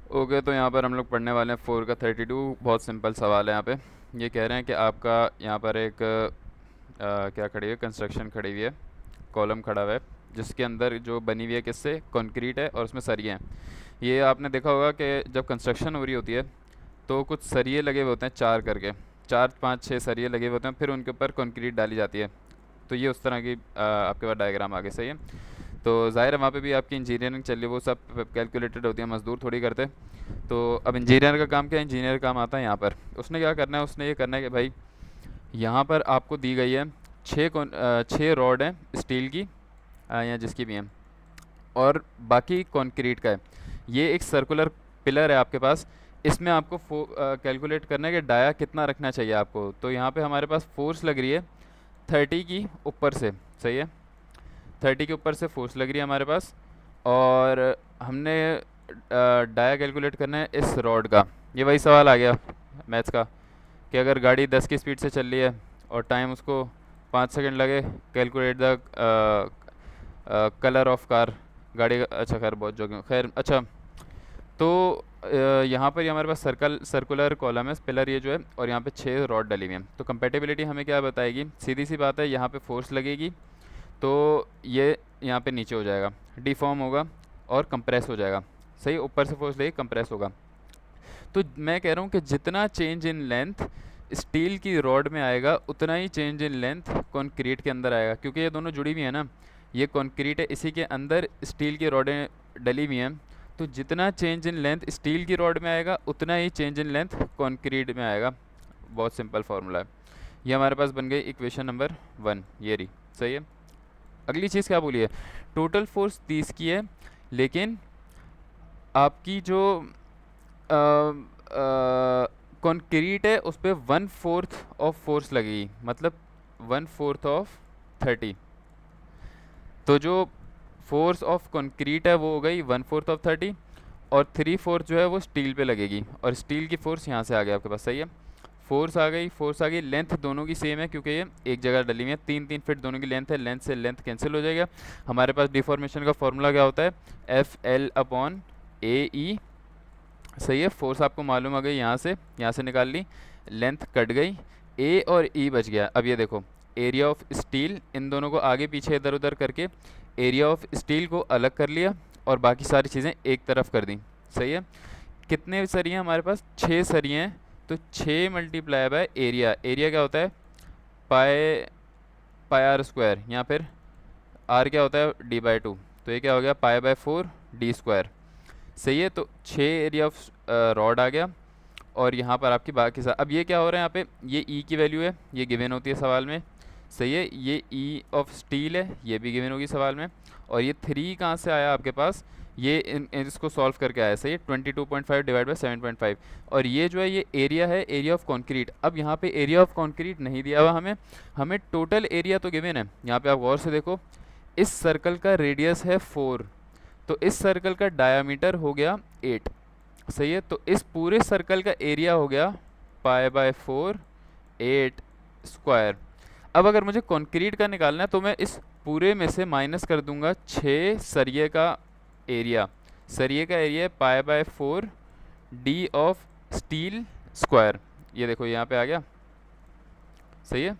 Okay, तो यहाँ पर हम लोग पढ़ने वाले हैं 4 का 32। बहुत सिंपल सवाल है यहाँ पे। ये कह रहे हैं कि आपका यहाँ पर एक क्या खड़ी है, कंस्ट्रक्शन खड़ी हुई है, कॉलम खड़ा हुआ है, जिसके अंदर जो बनी हुई है किससे, कंक्रीट है, और उसमें सरिये हैं। ये आपने देखा होगा कि जब कंस्ट्रक्शन हो रही होती है तो कुछ सरिये लगे हुए होते हैं, चार करके, चार पाँच छः सरिये लगे हुए होते हैं, फिर उनके ऊपर कंक्रीट डाली जाती है। तो ये उस तरह की आपके पास डायग्राम आगे, सही है। तो ज़ाहिर है वहाँ पे भी आपकी इंजीनियरिंग चल रही है, वो सब कैलकुलेटेड होती है, मज़दूर थोड़ी करते। तो अब इंजीनियर का काम क्या है, इंजीनियर का काम आता है यहाँ पर। उसने क्या करना है, उसने ये करना है कि भाई यहाँ पर आपको दी गई है छः रॉड हैं स्टील की, या जिसकी भी हैं, और बाकी कंक्रीट का है। ये एक सर्कुलर पिलर है आपके पास। इसमें आपको कैलकुलेट करना है कि डाया कितना रखना चाहिए आपको। तो यहाँ पे हमारे पास फोर्स लग रही है 30 की ऊपर से, सही है। 30 के ऊपर से फोर्स लग रही है हमारे पास, और हमने डाया कैलकुलेट करना है इस रॉड का। ये वही सवाल आ गया मैथ्स का, कि अगर गाड़ी 10 की स्पीड से चल रही है और टाइम उसको 5 सेकंड लगे, calculate the colour of car, गाड़ी अच्छा खैर बहुत जो खैर अच्छा। तो यहाँ पर ये हमारे पास सर्कुलर कॉलम है, पिलर ये जो है, और यहाँ पे 6 रॉड डली हुई हैं। तो कंपेटेबिलिटी हमें क्या बताएगी, सीधी सी बात है, यहाँ पे फोर्स लगेगी तो ये यहाँ पे नीचे हो जाएगा, डिफॉर्म होगा और कंप्रेस हो जाएगा। सही, ऊपर से फोर्स लेगी, कंप्रेस होगा। तो मैं कह रहा हूँ कि जितना चेंज इन लेंथ स्टील की रॉड में आएगा, उतना ही चेंज इन लेंथ कंक्रीट के अंदर आएगा, क्योंकि ये दोनों जुड़ी हुई है ना। ये कंक्रीट है, इसी के अंदर स्टील की रॉडें डली हुई हैं। तो जितना चेंज इन लेंथ स्टील की रॉड में आएगा, उतना ही चेंज इन लेंथ कंक्रीट में आएगा। बहुत सिंपल फार्मूला है। ये हमारे पास बन गई इक्वेशन नंबर 1, ये रही, सही है। अगली चीज़ क्या बोली है, टोटल फोर्स 30 की है, लेकिन आपकी जो कंक्रीट है उस पर 1/4 ऑफ फोर्स लगेगी, मतलब 1/4 ऑफ 30। तो जो फोर्स ऑफ कंक्रीट है वो हो गई 1/4 ऑफ 30, और 3/4 जो है वो स्टील पे लगेगी, और स्टील की फोर्स यहाँ से आ गई आपके पास, सही है। फोर्स आ गई, फोर्स आ गई। लेंथ दोनों की सेम है, क्योंकि ये एक जगह डली हुई है। 3-3 फीट दोनों की लेंथ है, लेंथ से लेंथ कैंसिल हो जाएगा। हमारे पास डिफॉर्मेशन का फॉर्मूला क्या होता है, FL/AE, सही है। फोर्स आपको मालूम आ गई, यहाँ से निकाल ली, लेंथ कट गई, ए और ई बच गया। अब ये देखो, एरिया ऑफ स्टील, इन दोनों को आगे पीछे इधर उधर करके एरिया ऑफ स्टील को अलग कर लिया, और बाकी सारी चीज़ें एक तरफ कर दी, सही है। कितने सरिये हैं हमारे पास, 6 सरिये हैं। तो 6 मल्टीप्लाई बाय एरिया, एरिया क्या होता है, पाई पाई आर स्क्वायर, या फिर आर क्या होता है, D/2। तो ये क्या हो गया, पाई/4 D², सही है। तो 6 एरिया ऑफ रॉड आ गया, और यहाँ पर आपकी बाकी अब ये क्या हो रहा है, यहाँ पे ये ई की वैल्यू है, ये गिवन होती है सवाल में, सही है। ये ई ऑफ स्टील है, ये भी गिवन होगी सवाल में। और ये 3 कहाँ से आया आपके पास, ये इसको सॉल्व करके आया, सही है। 22.5 डिवाइड बाई 7.5। और ये जो है, ये एरिया है, एरिया ऑफ कॉन्क्रीट। अब यहाँ पे एरिया ऑफ कॉन्क्रीट नहीं दिया हुआ हमें, हमें टोटल एरिया तो गिवन है। यहाँ पे आप गौर से देखो, इस सर्कल का रेडियस है 4, तो इस सर्कल का डायामीटर हो गया 8, सही है। तो इस पूरे सर्कल का एरिया हो गया पाई/4 8²। अब अगर मुझे कंक्रीट का निकालना है, तो मैं इस पूरे में से माइनस कर दूंगा 6 सरिये का एरिया। सरिये का एरिया है पाई/4 डी ऑफ स्टील स्क्वायर। ये देखो यहाँ पे आ गया, सही है।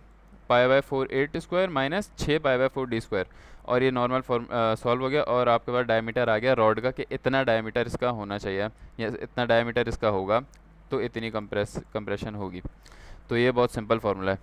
पाई/4 8² माइनस 6 पाई/4 D²। और ये नॉर्मल फॉर्म सॉल्व हो गया, और आपके पास डायमीटर आ गया रॉड का, कि इतना डायमीटर इसका होना चाहिए, या इतना डायमीटर इसका होगा तो इतनी कंप्रेशन होगी। तो ये बहुत सिंपल फार्मूला है।